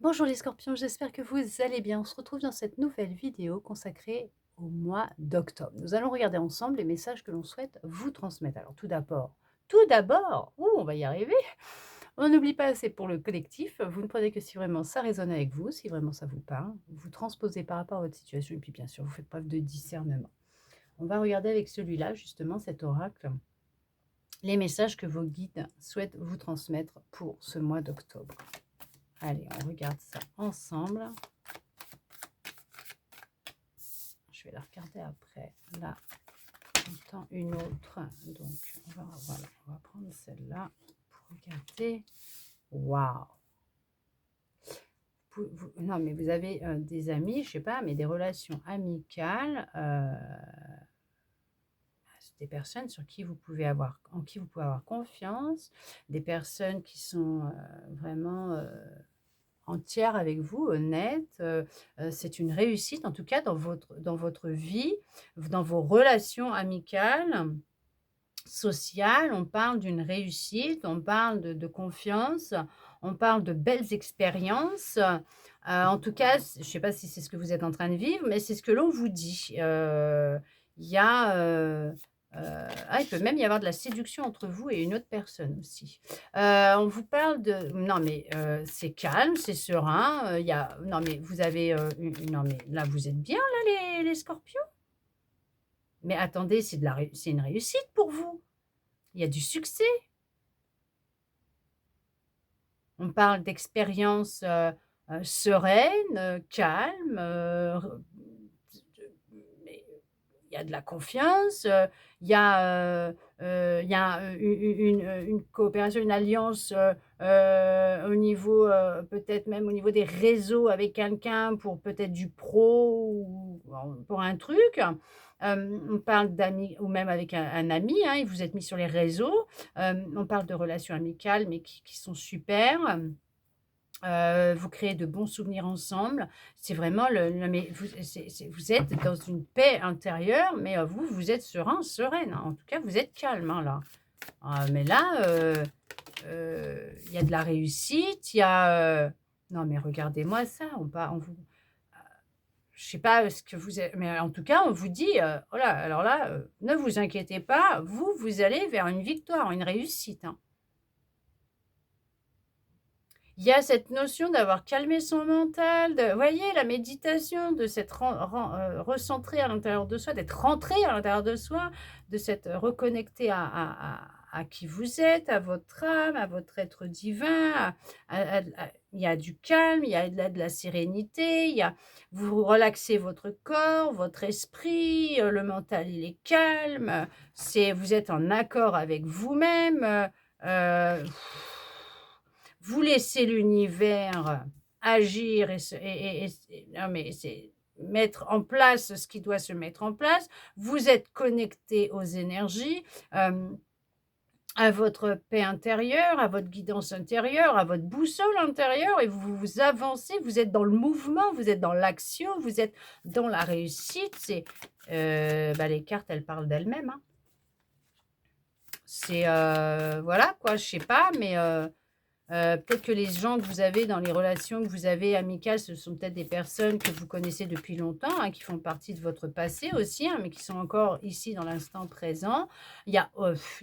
Bonjour les scorpions, j'espère que vous allez bien. On se retrouve dans cette nouvelle vidéo consacrée au mois d'octobre. Nous allons regarder ensemble les messages que l'on souhaite vous transmettre. Alors tout d'abord, on va y arriver. On n'oublie pas, c'est pour le collectif. Vous ne prenez que si vraiment ça résonne avec vous, si vraiment ça vous parle. Vous transposez par rapport à votre situation et puis bien sûr, vous faites preuve de discernement. On va regarder avec celui-là, justement, cet oracle, les messages que vos guides souhaitent vous transmettre pour ce mois d'octobre. Allez, on regarde ça ensemble. Je vais la regarder après. Là, j'entends une autre. Donc, on va prendre celle-là pour regarder. Waouh! Non, mais vous avez des amis, je sais pas, mais des relations amicales. Des personnes sur qui vous pouvez en qui vous pouvez avoir confiance. Des personnes qui sont vraiment entière avec vous, honnête. C'est une réussite, en tout cas, dans votre vie, dans vos relations amicales, sociales. On parle d'une réussite, on parle de confiance, on parle de belles expériences. En tout cas, je ne sais pas si c'est ce que vous êtes en train de vivre, mais c'est ce que l'on vous dit. Il y a, il peut même y avoir de la séduction entre vous et une autre personne aussi. On vous parle de non mais, c'est calme, c'est serein, il y a non mais vous avez, non mais là vous êtes bien là les scorpions? Mais attendez, c'est une réussite pour vous. Il y a du succès. On parle d'expériences, sereines, calmes, mais il y a de la confiance, il y a, une coopération, une alliance, au niveau, peut-être même au niveau des réseaux avec quelqu'un pour peut-être du pro ou pour un truc. On parle d'amis ou même avec un ami, hein, et vous êtes mis sur les réseaux. On parle de relations amicales, mais qui sont super. Vous créez de bons souvenirs ensemble. C'est vraiment mais vous êtes dans une paix intérieure, mais vous êtes serein, sereine, hein. En tout cas, vous êtes calme, hein, là. Mais là, il y a de la réussite, il y a, non, mais regardez-moi ça, on vous je sais pas ce que vous êtes mais en tout cas, on vous dit, oh là, alors là, ne vous inquiétez pas, vous allez vers une victoire, une réussite, hein. Il y a cette notion d'avoir calmé son mental, de vous voyez la méditation, de s'être recentré à l'intérieur de soi, d'être rentré à l'intérieur de soi, de s'être reconnecté à qui vous êtes, à votre âme, à votre être divin, il y a du calme, il y a de la sérénité, vous relaxez votre corps, votre esprit, le mental il est calme, vous êtes en accord avec vous-même, heu vous laissez l'univers agir et non, mais c'est mettre en place ce qui doit se mettre en place. Vous êtes connecté aux énergies, hem, à votre paix intérieure, à votre guidance intérieure, à votre boussole intérieure et vous avancez, vous êtes dans le mouvement, vous êtes dans l'action, vous êtes dans la réussite. Les cartes, elles parlent d'elles-mêmes, hein. Voilà quoi, je sais pas, mais peut-être que les gens que vous avez dans les relations que vous avez amicales, ce sont peut-être des personnes que vous connaissez depuis longtemps, hein, qui font partie de votre passé aussi, hein, mais qui sont encore ici dans l'instant présent. Il y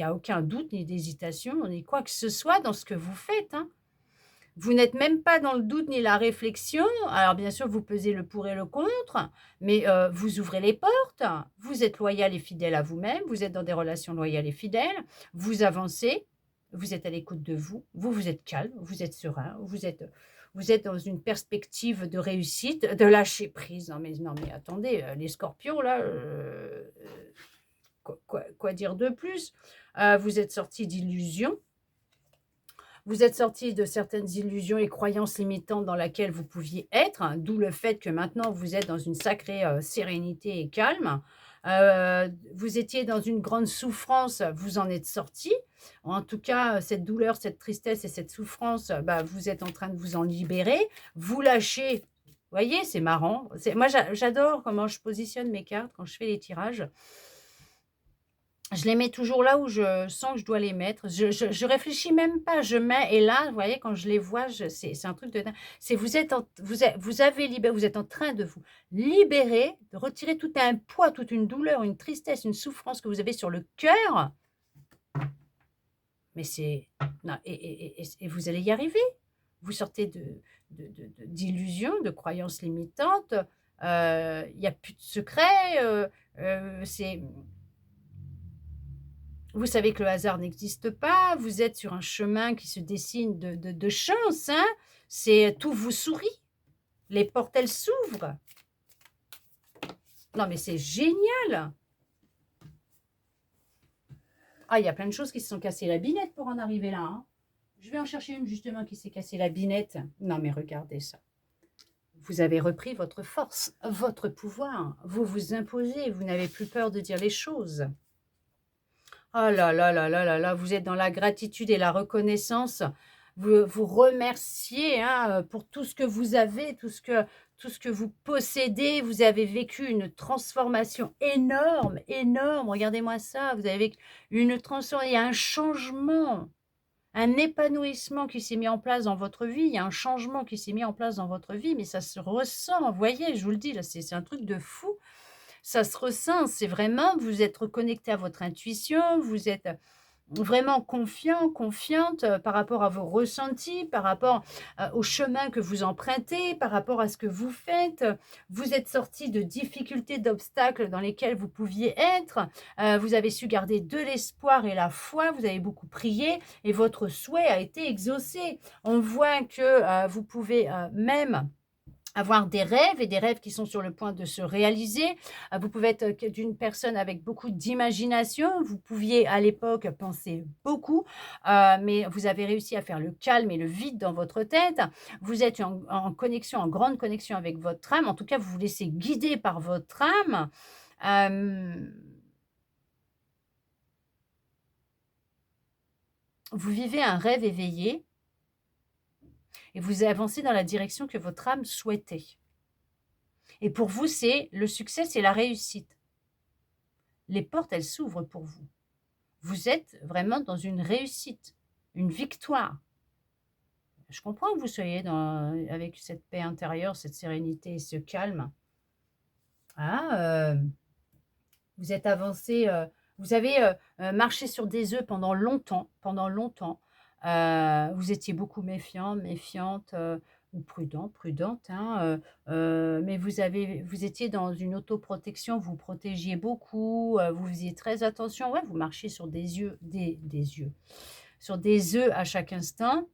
a aucun doute ni d'hésitation, ni quoi que ce soit dans ce que vous faites, hein. Vous n'êtes même pas dans le doute ni la réflexion. Alors bien sûr, vous pesez le pour et le contre, mais vous ouvrez les portes. Vous êtes loyal et fidèle à vous-même, vous êtes dans des relations loyales et fidèles, vous avancez, vous êtes à l'écoute de vous, vous êtes calme, vous êtes serein, vous êtes dans une perspective de réussite, de lâcher prise. Non mais attendez, les scorpions là, quoi dire de plus? Vous êtes sortis d'illusions. Vous êtes sorti de certaines illusions et croyances limitantes dans laquelle vous pouviez être, hein, d'où le fait que maintenant vous êtes dans une sacrée, sérénité et calme. Vous étiez dans une grande souffrance, vous en êtes sorti. En tout cas, cette douleur, cette tristesse et cette souffrance, vous êtes en train de vous en libérer. Vous lâchez, vous voyez, c'est marrant. Moi j'adore comment je positionne mes cartes quand je fais les tirages. Je les mets toujours là où je sens que je dois les mettre. Je réfléchis même pas, je mets et là, vous voyez, quand je les vois, c'est un truc de dingue. C'est vous avez libéré, vous êtes en train de vous libérer, de retirer tout un poids, toute une douleur, une tristesse, une souffrance que vous avez sur le cœur, mais c'est non et vous allez y arriver. Vous sortez d'illusions, de croyances limitantes, il y a plus de secret, c'est vous savez que le hasard n'existe pas, vous êtes sur un chemin qui se dessine de chance, hein. C'est tout vous sourit, les portes, elles s'ouvrent. Non, mais c'est génial! Ah, il y a plein de choses qui se sont cassées la binette pour en arriver là, hein. Je vais en chercher une justement qui s'est cassée la binette. Non, mais regardez ça. Vous avez repris votre force, votre pouvoir. Vous vous imposez, vous n'avez plus peur de dire les choses. Oh là là là là là là, vous êtes dans la gratitude et la reconnaissance. Vous remerciez, hein, pour tout ce que vous avez, tout ce que vous possédez. Vous avez vécu une transformation énorme, énorme. Regardez-moi ça. Vous avez vécu une transformation, il y a un changement, un épanouissement qui s'est mis en place dans votre vie. Il y a un changement qui s'est mis en place dans votre vie, mais ça se ressent. Vous voyez, je vous le dis, là, c'est un truc de fou. Ça se ressent, c'est vraiment, vous êtes reconnecté à votre intuition, vous êtes vraiment confiant, confiante par rapport à vos ressentis, par rapport au chemin que vous empruntez, par rapport à ce que vous faites. Vous êtes sorti de difficultés, d'obstacles dans lesquels vous pouviez être. Vous avez su garder de l'espoir et la foi. Vous avez beaucoup prié et votre souhait a été exaucé. On voit que vous pouvez même avoir des rêves et des rêves qui sont sur le point de se réaliser. Vous pouvez être d'une personne avec beaucoup d'imagination. Vous pouviez à l'époque penser beaucoup, mais vous avez réussi à faire le calme et le vide dans votre tête. Vous êtes en connexion, en grande connexion avec votre âme. En tout cas, vous vous laissez guider par votre âme. Vous vivez un rêve éveillé et vous avancez dans la direction que votre âme souhaitait. Et pour vous, c'est le succès, c'est la réussite. Les portes, elles s'ouvrent pour vous. Vous êtes vraiment dans une réussite, une victoire. Je comprends que vous soyez avec cette paix intérieure, cette sérénité et ce calme. Ah, vous êtes avancé, vous avez marché sur des œufs pendant longtemps, pendant longtemps. Vous étiez beaucoup méfiant, méfiante ou prudent, prudente, hein, mais vous étiez dans une autoprotection, vous protégiez beaucoup, vous faisiez très attention. Ouais, vous marchiez sur sur des œufs à chaque instant.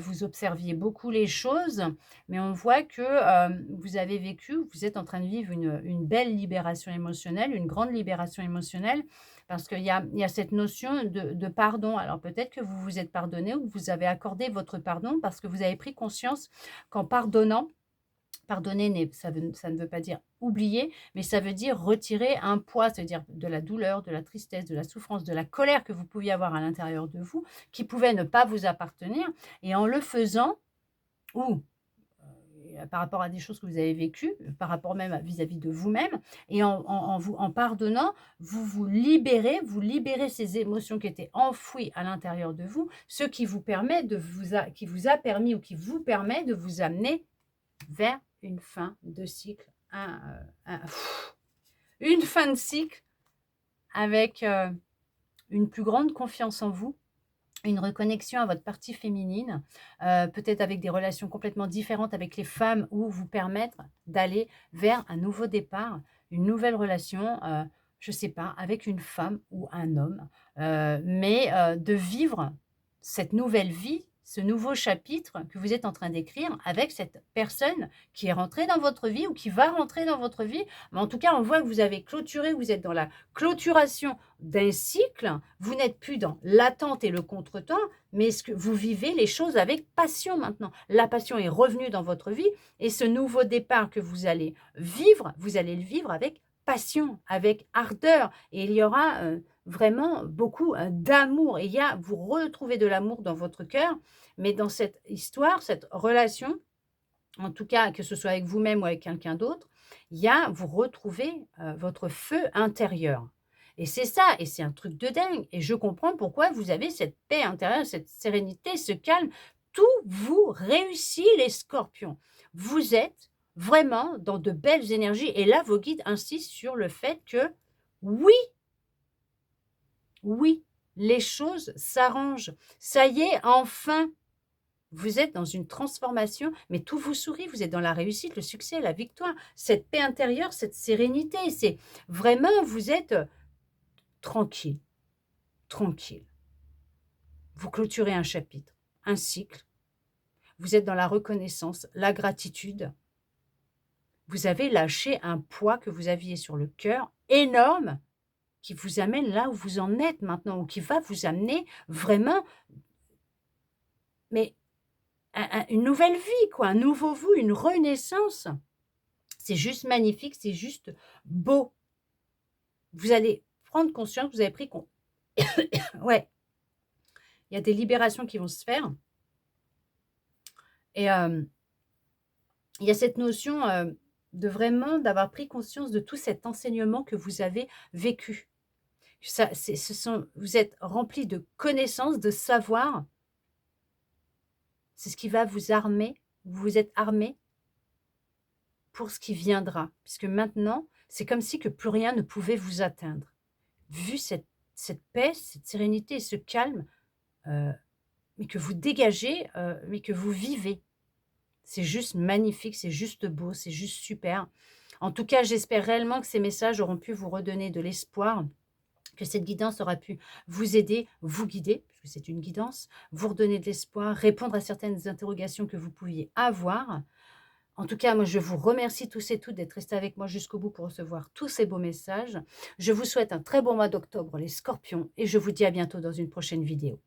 Vous observiez beaucoup les choses, mais on voit que vous avez vécu, vous êtes en train de vivre une belle libération émotionnelle, une grande libération émotionnelle, parce qu'il y a cette notion de pardon. Alors peut-être que vous vous êtes pardonné ou que vous avez accordé votre pardon parce que vous avez pris conscience qu'en pardonnant, pardonner, ça ne veut pas dire oublier, mais ça veut dire retirer un poids, c'est-à-dire de la douleur, de la tristesse, de la souffrance, de la colère que vous pouviez avoir à l'intérieur de vous, qui pouvait ne pas vous appartenir. Et en le faisant, ou par rapport à des choses que vous avez vécues, par rapport même vis-à-vis de vous-même, et en pardonnant, vous libérez ces émotions qui étaient enfouies à l'intérieur de vous, ce qui vous permet qui vous a permis ou qui vous permet de vous amener vers une fin de cycle, une fin de cycle avec une plus grande confiance en vous, une reconnexion à votre partie féminine, peut-être avec des relations complètement différentes avec les femmes ou vous permettre d'aller vers un nouveau départ, une nouvelle relation, je ne sais pas, avec une femme ou un homme, mais de vivre cette nouvelle vie, ce nouveau chapitre que vous êtes en train d'écrire avec cette personne qui est rentrée dans votre vie ou qui va rentrer dans votre vie. Mais en tout cas, on voit que vous avez clôturé, vous êtes dans la clôturation d'un cycle, vous n'êtes plus dans l'attente et le contretemps, mais est-ce que vous vivez les choses avec passion maintenant? La passion est revenue dans votre vie et ce nouveau départ que vous allez vivre, vous allez le vivre avec passion, avec ardeur et il y aura vraiment beaucoup d'amour et vous retrouvez de l'amour dans votre cœur, mais dans cette histoire, cette relation, en tout cas que ce soit avec vous-même ou avec quelqu'un d'autre, vous retrouvez votre feu intérieur. Et c'est ça, et c'est un truc de dingue. Et je comprends pourquoi vous avez cette paix intérieure, cette sérénité, ce calme. Tout vous réussit, les scorpions. Vous êtes vraiment dans de belles énergies. Et là, vos guides insistent sur le fait que oui, oui, les choses s'arrangent. Ça y est, enfin, vous êtes dans une transformation, mais tout vous sourit. Vous êtes dans la réussite, le succès, la victoire, cette paix intérieure, cette sérénité. C'est vraiment, vous êtes tranquille, tranquille. Vous clôturez un chapitre, un cycle. Vous êtes dans la reconnaissance, la gratitude. Vous avez lâché un poids que vous aviez sur le cœur énorme qui vous amène là où vous en êtes maintenant, ou qui va vous amener vraiment, mais une nouvelle vie, quoi, un nouveau vous, une renaissance. C'est juste magnifique, c'est juste beau. Vous allez prendre conscience, vous avez pris con ouais, il y a des libérations qui vont se faire et il y a cette notion, de vraiment d'avoir pris conscience de tout cet enseignement que vous avez vécu. Ça, vous êtes rempli de connaissances, de savoir. C'est ce qui va vous armer, vous êtes armé pour ce qui viendra. Puisque maintenant, c'est comme si que plus rien ne pouvait vous atteindre. Vu cette paix, cette sérénité et ce calme, mais que vous dégagez, mais que vous vivez. C'est juste magnifique, c'est juste beau, c'est juste super. En tout cas, j'espère réellement que ces messages auront pu vous redonner de l'espoir, que cette guidance aura pu vous aider, vous guider, puisque c'est une guidance, vous redonner de l'espoir, répondre à certaines interrogations que vous pouviez avoir. En tout cas, moi, je vous remercie tous et toutes d'être restés avec moi jusqu'au bout pour recevoir tous ces beaux messages. Je vous souhaite un très bon mois d'octobre, les scorpions, et je vous dis à bientôt dans une prochaine vidéo.